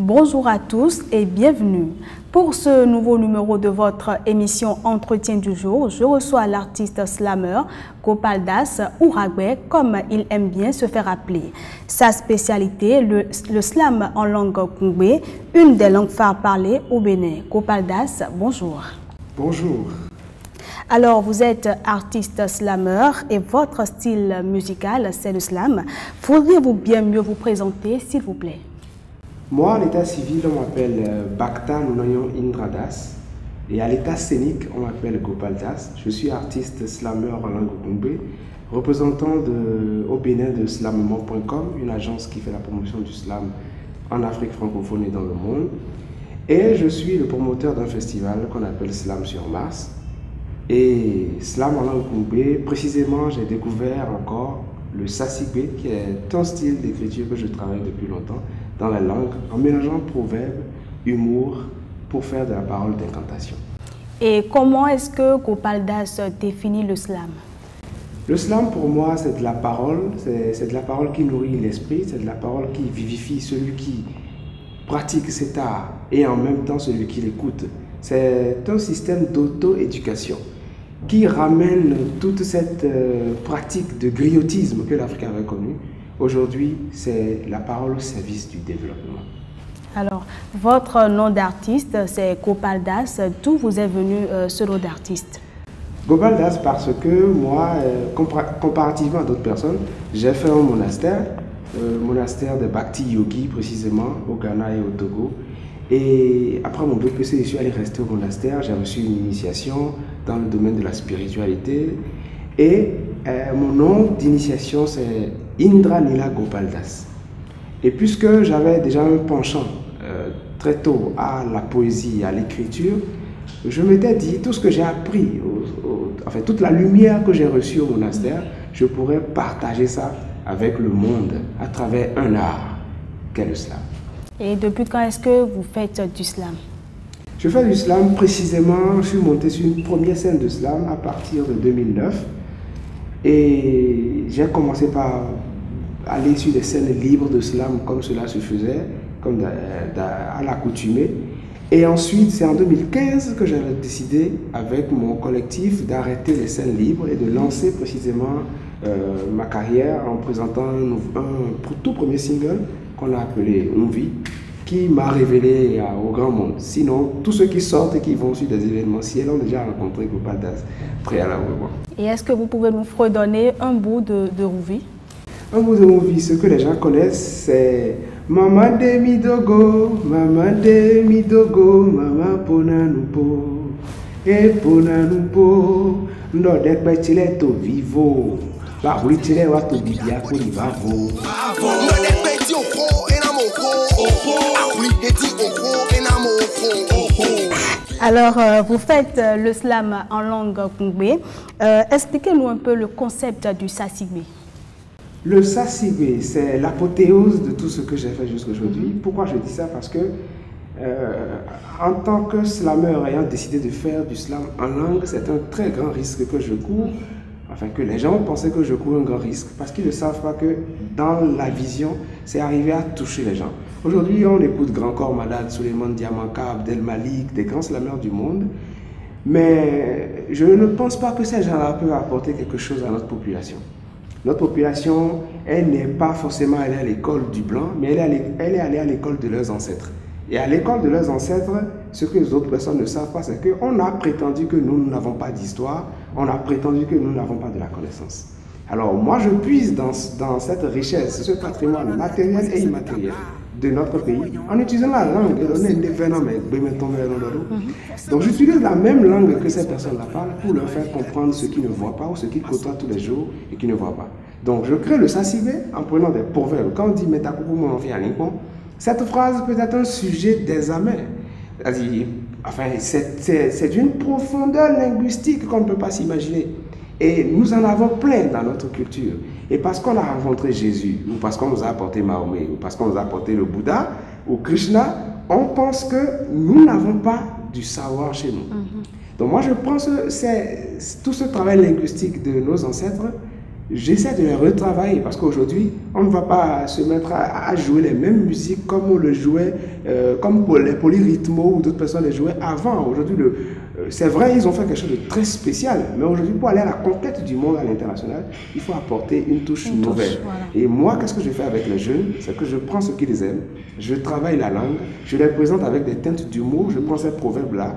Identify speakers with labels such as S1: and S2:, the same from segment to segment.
S1: Bonjour à tous et bienvenue. Pour ce nouveau numéro de votre émission Entretien du jour, je reçois l'artiste slammer Gopal Das ou Ragbe, comme il aime bien se faire appeler. Sa spécialité, le slam en langue kongbe, une des langues phares parlées au Bénin. Gopal Das, bonjour.
S2: Bonjour.
S1: Alors, vous êtes artiste slammer et votre style musical, c'est le slam. Faudriez-vous bien mieux vous présenter, s'il vous plaît?
S2: Moi, à l'état civil, on m'appelle Bhakta Nunayon Indradas. Et à l'état scénique, on m'appelle Gopal Das. Je suis artiste slammer en langue kongbe, représentant au Bénin de slamement.com, une agence qui fait la promotion du slam en Afrique francophone et dans le monde. Et je suis le promoteur d'un festival qu'on appelle Slam sur Mars. Et slam en langue kongbe, précisément, j'ai découvert encore le sasigbe, qui est un style d'écriture que je travaille depuis longtemps dans la langue, en mélangeant proverbes, humour, pour faire de la parole d'incantation.
S1: Et comment est-ce que Gopal Das définit le slam?
S2: Le slam, pour moi, c'est de la parole, c'est de la parole qui nourrit l'esprit, c'est de la parole qui vivifie celui qui pratique cet art et en même temps celui qui l'écoute. C'est un système d'auto-éducation qui ramène toute cette pratique de griotisme que l'Afrique avait connue. Aujourd'hui, c'est la parole au service du développement.
S1: Alors, votre nom d'artiste, c'est Gopal Das. D'où vous est venu ce nom d'artiste?
S2: Gopal Das parce que moi, comparativement à d'autres personnes, j'ai fait un monastère de Bhakti Yogi précisément, au Ghana et au Togo. Et après mon BPC, je suis allé rester au monastère, j'ai reçu une initiation dans le domaine de la spiritualité. Et mon nom d'initiation, c'est Indra Nila Gopal Das. Et puisque j'avais déjà un penchant très tôt à la poésie, à l'écriture, je m'étais dit, tout ce que j'ai appris, enfin toute la lumière que j'ai reçue au monastère, je pourrais partager ça avec le monde à travers un art qu'est le slam.
S1: Et depuis quand est-ce que vous faites du slam?
S2: Je fais du slam précisément, je suis monté sur une première scène de slam à partir de 2009. Et j'ai commencé par aller sur des scènes libres de slam comme cela se faisait, comme à l'accoutumée. Et ensuite, c'est en 2015 que j'avais décidé avec mon collectif d'arrêter les scènes libres et de lancer précisément ma carrière en présentant un tout premier single qu'on a appelé On Vit, qui m'a révélé au grand monde. Sinon, tous ceux qui sortent et qui vont sur des événementiels ont déjà rencontré Gopal Das préalablement.
S1: Et est-ce que vous pouvez nous redonner un bout de Rouvi?
S2: Un bout de Rouvi, ce que les gens connaissent, c'est Maman de Midogo, Maman de Midogo, Maman Ponanupo, et Ponanupo, Ndode Petile to vivo, La Rouitile wa to bibia ko livavo.
S1: Alors, vous faites le slam en langue kongbe. Expliquez-nous un peu le concept du sasigbe.
S2: Le sasigbe, c'est l'apothéose de tout ce que j'ai fait jusqu'à aujourd'hui. Pourquoi je dis ça? Parce que, en tant que slammer ayant décidé de faire du slam en langue, c'est un très grand risque que je cours. Enfin, que les gens pensaient que je cours un grand risque parce qu'ils ne savent pas que dans la vision, c'est arriver à toucher les gens. Aujourd'hui, on écoute Grand Corps Malade, Suleiman Diamanka, Abdel Malik, des grands slammers du monde. Mais je ne pense pas que ces gens-là peuvent apporter quelque chose à notre population. Notre population, elle n'est pas forcément allée à l'école du blanc, mais elle est allée à l'école de leurs ancêtres. Et à l'école de leurs ancêtres, ce que les autres personnes ne savent pas, c'est qu'on a prétendu que nous n'avons pas d'histoire, on a prétendu que nous n'avons pas de la connaissance. Alors moi, je puise dans cette richesse, ce patrimoine matériel et immatériel de notre pays, en utilisant la langue. Donc j'utilise la même langue que ces personnes-là parlent pour leur faire comprendre ce qu'ils ne voient pas ou ce qu'ils côtoient tous les jours et qu'ils ne voient pas. Donc je crée le sasigbe en prenant des proverbes. Quand on dit « Metakuku mon enfant cette phrase peut être un sujet d'examen. Enfin, c'est d'une profondeur linguistique qu'on ne peut pas s'imaginer. Et nous en avons plein dans notre culture. Et parce qu'on a rencontré Jésus, ou parce qu'on nous a apporté Mahomet, ou parce qu'on nous a apporté le Bouddha, ou Krishna, on pense que nous n'avons pas du savoir chez nous. Donc moi je pense que tout ce travail linguistique de nos ancêtres j'essaie de les retravailler parce qu'aujourd'hui, on ne va pas se mettre à jouer les mêmes musiques comme on le jouait, comme pour les polyrythmos ou d'autres personnes les jouaient avant. Aujourd'hui, c'est vrai, ils ont fait quelque chose de très spécial, mais aujourd'hui, pour aller à la conquête du monde à l'international, il faut apporter une touche nouvelle. Voilà. Et moi, qu'est-ce que je fais avec les jeunes? C'est que je prends ce qu'ils aiment, je travaille la langue, je les présente avec des teintes d'humour, je prends ces proverbes-là,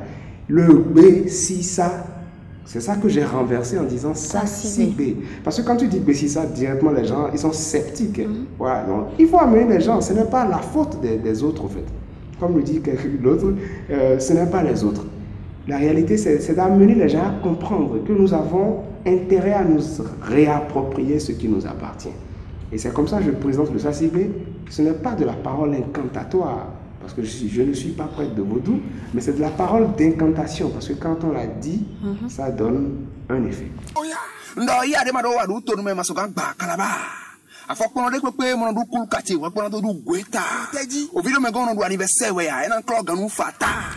S2: le B, si, ça. C'est ça que j'ai renversé en disant ça, si, B. Parce que quand tu dis B, si, ça, directement, les gens, ils sont sceptiques. Voilà, donc, il faut amener les gens. Ce n'est pas la faute des autres, en fait. Comme le dit quelqu'un d'autre, ce n'est pas les autres. La réalité, c'est d'amener les gens à comprendre que nous avons intérêt à nous réapproprier ce qui nous appartient. Et c'est comme ça que je présente le Sassibé. Ce n'est pas de la parole incantatoire, parce que je ne suis pas prêtre de vaudou, mais c'est de la parole d'incantation, parce que quand on la dit, ça donne un effet.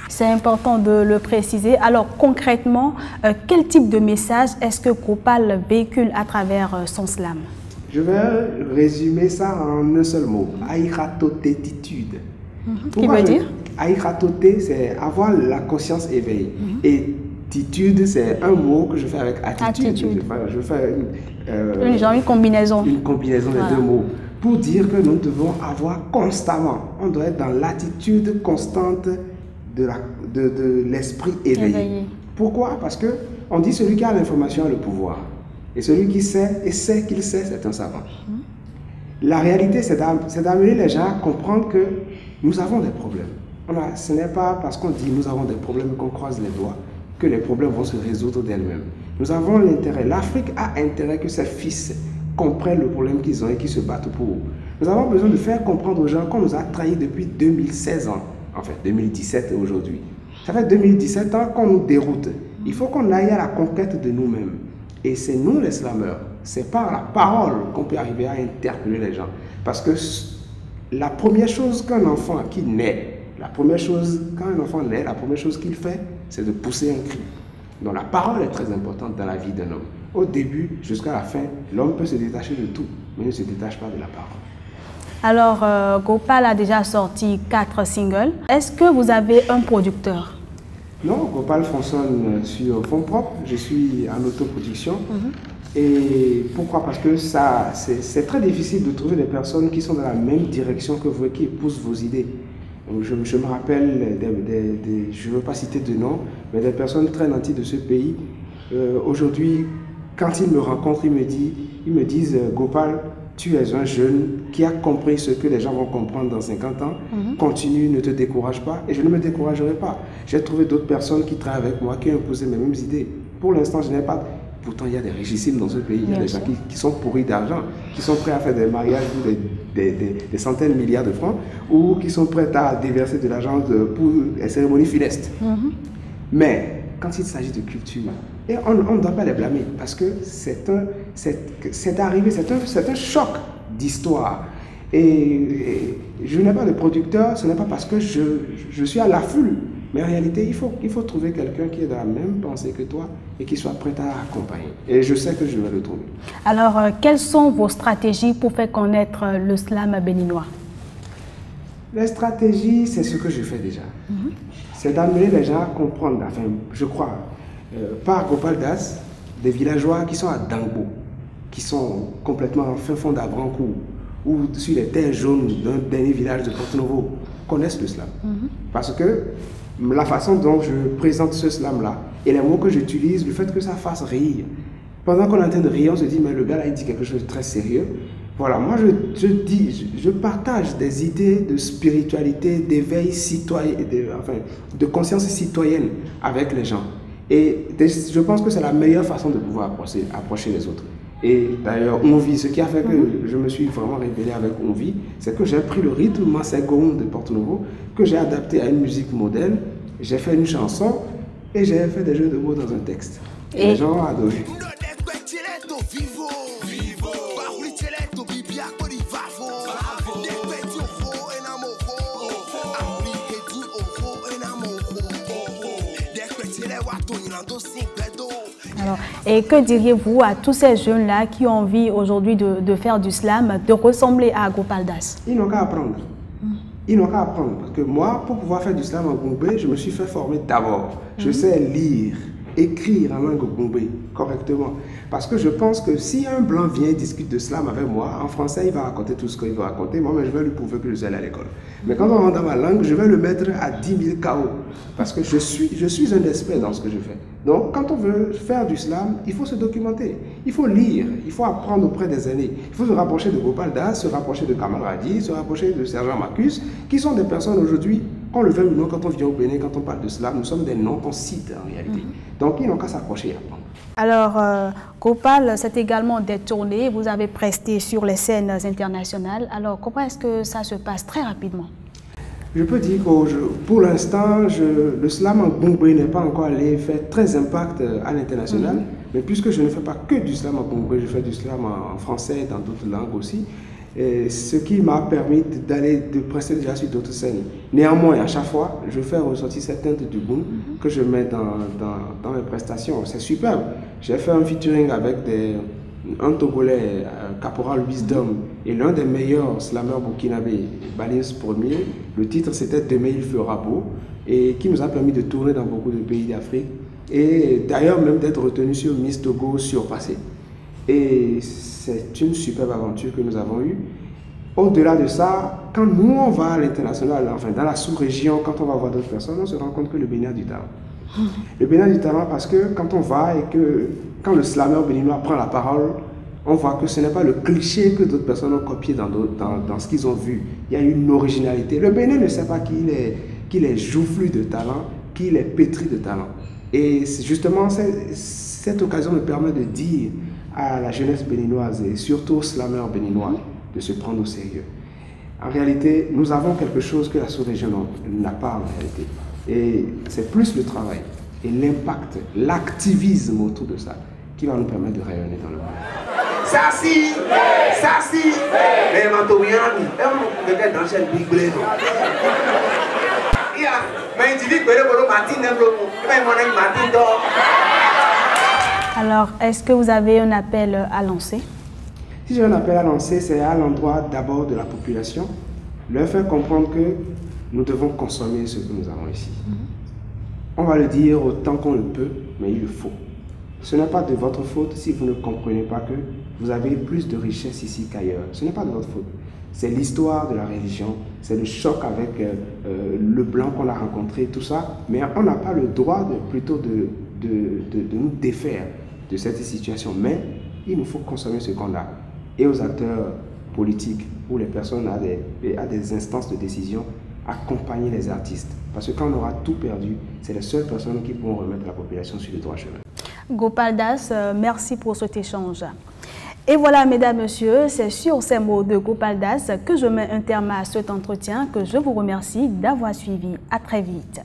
S1: C'est important de le préciser. Alors concrètement, quel type de message est-ce que Gopal véhicule à travers son slam?
S2: Je vais résumer ça en un seul mot, aïratotétitude.
S1: Qui veut dire?
S2: Aïratoté, c'est avoir la conscience éveillée. Et attitude, c'est un mot que je fais avec attitude. Je fais
S1: une combinaison.
S2: Une combinaison des deux mots. Pour dire que nous devons avoir constamment, on doit être dans l'attitude constante de l'esprit éveillé. Pourquoi? Parce qu'on dit celui qui a l'information a le pouvoir. Et celui qui sait et sait qu'il sait, c'est un savant. La réalité, c'est d'amener les gens à comprendre que nous avons des problèmes. Ce n'est pas parce qu'on dit nous avons des problèmes qu'on croise les doigts que les problèmes vont se résoudre d'elles-mêmes. Nous avons l'intérêt, l'Afrique a intérêt que ses fils comprennent le problème qu'ils ont et qu'ils se battent pour. Nous avons besoin de faire comprendre aux gens qu'on nous a trahis depuis 2016 ans, enfin 2017 et aujourd'hui. Ça fait 2017 ans qu'on nous déroute. Il faut qu'on aille à la conquête de nous-mêmes. Et c'est nous les slameurs, c'est par la parole qu'on peut arriver à interpeller les gens. Parce que la première chose qu'un enfant qui naît, quand un enfant naît, la première chose qu'il fait, c'est de pousser un cri. Donc la parole est très importante dans la vie d'un homme. Au début jusqu'à la fin, l'homme peut se détacher de tout, mais ne se détache pas de la parole.
S1: Alors, Gopal a déjà sorti 4 singles. Est-ce que vous avez un producteur?
S2: Non, Gopal fonctionne sur fonds propres. Je suis en autoproduction. Et pourquoi? Parce que c'est très difficile de trouver des personnes qui sont dans la même direction que vous et qui poussent vos idées. Je me rappelle, je ne veux pas citer de nom, mais des personnes très nanties de ce pays. Aujourd'hui, quand ils me rencontrent, ils me disent Gopal, tu es un jeune qui a compris ce que les gens vont comprendre dans 50 ans. Continue, ne te décourage pas. Et je ne me découragerai pas. J'ai trouvé d'autres personnes qui travaillent avec moi, qui ont imposé mes mêmes idées. Pour l'instant, je n'ai pas... Pourtant, il y a des richissimes dans ce pays. Il y a des gens qui sont pourris d'argent, qui sont prêts à faire des mariages pour des centaines de milliards de francs, ou qui sont prêts à déverser de l'argent pour les cérémonies funestes. Mais quand il s'agit de culture, et on ne doit pas les blâmer, parce que c'est arrivé, c'est un choc d'histoire. Et je n'ai pas de producteur, ce n'est pas parce que je suis à l'affût. Mais en réalité, il faut trouver quelqu'un qui est dans la même pensée que toi et qui soit prêt à accompagner. Et je sais que je vais le trouver.
S1: Alors, quelles sont vos stratégies pour faire connaître le slam béninois?
S2: Les stratégies, c'est ce que je fais déjà. C'est d'amener les gens à comprendre, enfin, je crois, par Gopal Das, des villageois qui sont à Dangbo, qui sont complètement en fin fond d'Avrancourt, ou sur les terres jaunes d'un dernier village de Porto Novo, connaissent le slam. Parce que la façon dont je présente ce slam-là, et les mots que j'utilise, le fait que ça fasse rire. Pendant qu'on est en train de rire, on se dit, mais le gars là, il dit quelque chose de très sérieux. Voilà, moi je partage des idées de spiritualité, d'éveil citoyen, de conscience citoyenne avec les gens. Et je pense que c'est la meilleure façon de pouvoir approcher les autres. Et d'ailleurs, Onvi, ce qui a fait que je me suis vraiment révélé avec Onvi, c'est que j'ai pris le rythme Masségon de Porto Novo, que j'ai adapté à une musique moderne, j'ai fait une chanson et j'ai fait des jeux de mots dans un texte. Et les gens ont adoré.
S1: Alors, et que diriez-vous à tous ces jeunes-là qui ont envie aujourd'hui de faire du slam, de ressembler à Gopal Das?
S2: Ils n'ont qu'à apprendre. Ils n'ont qu'à apprendre. Parce que moi, pour pouvoir faire du slam en Goumbé, je me suis fait former d'abord. Je sais lire, écrire en langue Goumbé correctement. Parce que je pense que si un blanc vient et discute de slam avec moi, en français, il va raconter tout ce qu'il va raconter. Moi, mais je vais lui prouver que je suis allé à l'école. Mais quand on rentre dans ma langue, je vais le mettre à 10 000 KO. Parce que je suis un expert dans ce que je fais. Donc, quand on veut faire du slam, il faut se documenter. Il faut lire, il faut apprendre auprès des aînés. Il faut se rapprocher de Gopal Das, se rapprocher de Kamal Radi, se rapprocher de Sergent Marcus, qui sont des personnes aujourd'hui, qu'on le veut ou non, quand on vient au Bénin, quand on parle de slam, nous sommes des noms qu'on cite en réalité. Donc, ils n'ont qu'à s'approcher et apprendre.
S1: Alors, Gopal, c'est également des tournées. Vous avez presté sur les scènes internationales. Alors, comment est-ce que ça se passe très rapidement?
S2: Je peux dire que pour l'instant, le slam en Goumbé n'est pas encore allé faire très impact à l'international. Mais puisque je ne fais pas que du slam en Goumbé, je fais du slam en français, dans d'autres langues aussi. Et ce qui m'a permis de prester déjà sur d'autres scènes. Néanmoins, à chaque fois, je fais ressortir cette teinte du boom que je mets dans mes prestations. C'est superbe. J'ai fait un featuring avec un Togolais, Caporal Wisdom, et l'un des meilleurs slameurs burkinabés, Balins Premier. Le titre c'était Demain il fera beau, et qui nous a permis de tourner dans beaucoup de pays d'Afrique, et d'ailleurs même d'être retenu sur Miss Togo surpassé. Et c'est une superbe aventure que nous avons eue. Au-delà de ça, quand nous on va à l'international, enfin dans la sous-région, quand on va voir d'autres personnes, on se rend compte que le Bénin a du talent. Le Bénin a du talent parce que quand on va et que quand le slameur béninois prend la parole, on voit que ce n'est pas le cliché que d'autres personnes ont copié dans ce qu'ils ont vu. Il y a une originalité. Le Bénin ne sait pas qu'il est joufflu de talent, qu'il est pétri de talent. Et justement, cette occasion me permet de dire à la jeunesse béninoise et surtout aux slameurs béninois de se prendre au sérieux. En réalité, nous avons quelque chose que la sous-région n'a pas en réalité. Et c'est plus le travail et l'impact, l'activisme autour de ça qui va nous permettre de rayonner dans le monde.
S3: Ça si, mais Mantouriani, on peut dans cette big blade.
S1: Alors, est-ce que vous avez un appel à lancer?
S2: Si j'ai un appel à lancer, c'est à l'endroit d'abord de la population, leur faire comprendre que nous devons consommer ce que nous avons ici. On va le dire autant qu'on le peut, mais il le faut. Ce n'est pas de votre faute si vous ne comprenez pas que vous avez plus de richesse ici qu'ailleurs. Ce n'est pas de votre faute. C'est l'histoire de la religion, c'est le choc avec le blanc qu'on a rencontré, tout ça. Mais on n'a pas le droit de nous défaire de cette situation. Mais il nous faut consommer ce qu'on a. Et aux acteurs politiques ou les personnes à des instances de décision, accompagner les artistes. Parce que quand on aura tout perdu, c'est les seules personnes qui pourront remettre la population sur le droit chemin.
S1: Gopal Das, merci pour cet échange. Et voilà, mesdames, messieurs, c'est sur ces mots de Gopal Das que je mets un terme à cet entretien, que je vous remercie d'avoir suivi. À très vite.